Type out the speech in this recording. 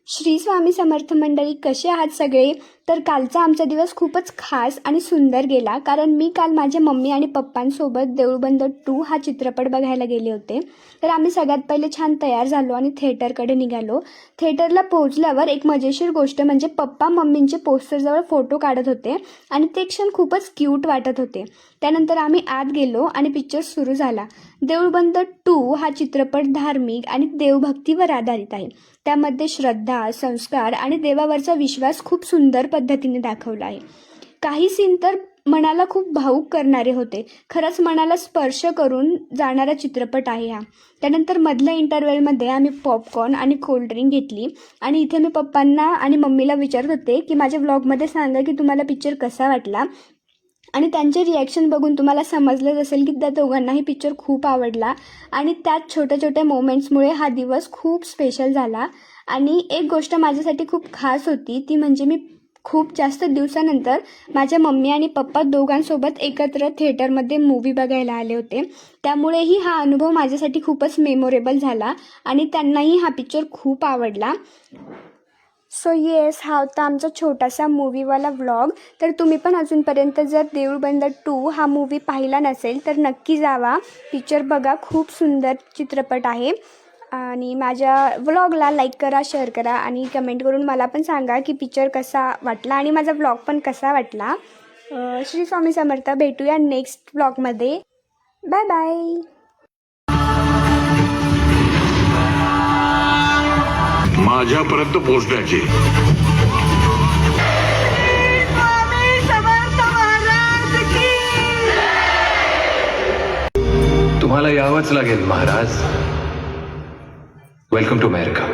श्री स्वामी समर्थ मंडळी, कसे आहात सगळे? तर कालचा आमचा दिवस खूपच खास आणि सुंदर गेला, कारण मी काल माझ्या मम्मी आणि पप्पांसोबत देऊळबंद 2 हा चित्रपट बघायला गेले होते. तर आम्ही सगळ्यात पहिले छान तयार झालो आणि थिएटरकडे निघालो. थिएटरला पोहोचल्यावर एक मजेशीर गोष्ट म्हणजे पप्पा मम्मींचे पोस्टरजवळ फोटो काढत होते आणि ते क्षण खूपच क्यूट वाटत होते. त्यानंतर आम्ही आत गेलो आणि पिक्चर सुरू झाला. देऊळबंद 2 हा चित्रपट धार्मिक आणि देवभक्तीवर आधारित आहे. त्यामध्ये श्रद्धा, संस्कार आणि देवावरचा विश्वास खूप सुंदर पद्धतीने दाखवला आहे. काही सीन तर मनाला खूप भावूक करणारे होते. खरंच मनाला स्पर्श करून जाणारा चित्रपट आहे हा. त्यानंतर मधल्या इंटरव्हलमध्ये आम्ही पॉपकॉर्न आणि कोल्ड्रिंक घेतली आणि इथे मी पप्पांना आणि मम्मीला विचारत होते की माझ्या व्लॉगमध्ये सांगा की तुम्हाला पिक्चर कसा वाटला. आणि त्यांचे रिॲक्शन बघून तुम्हाला समजलंच असेल की त्या दोघांनाही पिक्चर खूप आवडला आणि त्यात छोट्या छोट्या मोमेंट्समुळे हा दिवस खूप स्पेशल झाला. आणि एक गोष्ट माझ्यासाठी खूप खास होती, ती म्हणजे मी खूप जास्त दिवसानंतर माझ्या मम्मी आणि पप्पा दोघांसोबत एकत्र थिएटरमध्ये मूव्ही बघायला आले होते. त्यामुळेही हा अनुभव माझ्यासाठी खूपच मेमोरेबल झाला आणि त्यांनाही हा पिक्चर खूप आवडला. सो येस, हा होता आमचा छोटासा मूवीवाला व्लॉग. तर तुम्ही पण अजूनपर्यंत जर देऊळबंद 2 हा मूवी पाहिला नसेल तर नक्की जावा, पिक्चर बघा. खूप सुंदर चित्रपट आहे. आणि माझ्या व्लॉगला लाईक करा, शेअर करा आणि कमेंट करून मला पण सांगा की पिक्चर कसा वाटला आणि माझा व्लॉग पण कसा वाटला. श्री स्वामी समर्थ. भेटूया नेक्स्ट व्लॉगमध्ये. Bye bye. माझ्यापर्यंत पोहोचण्याची तुम्हाला यावंच लागेल महाराज. Welcome to America.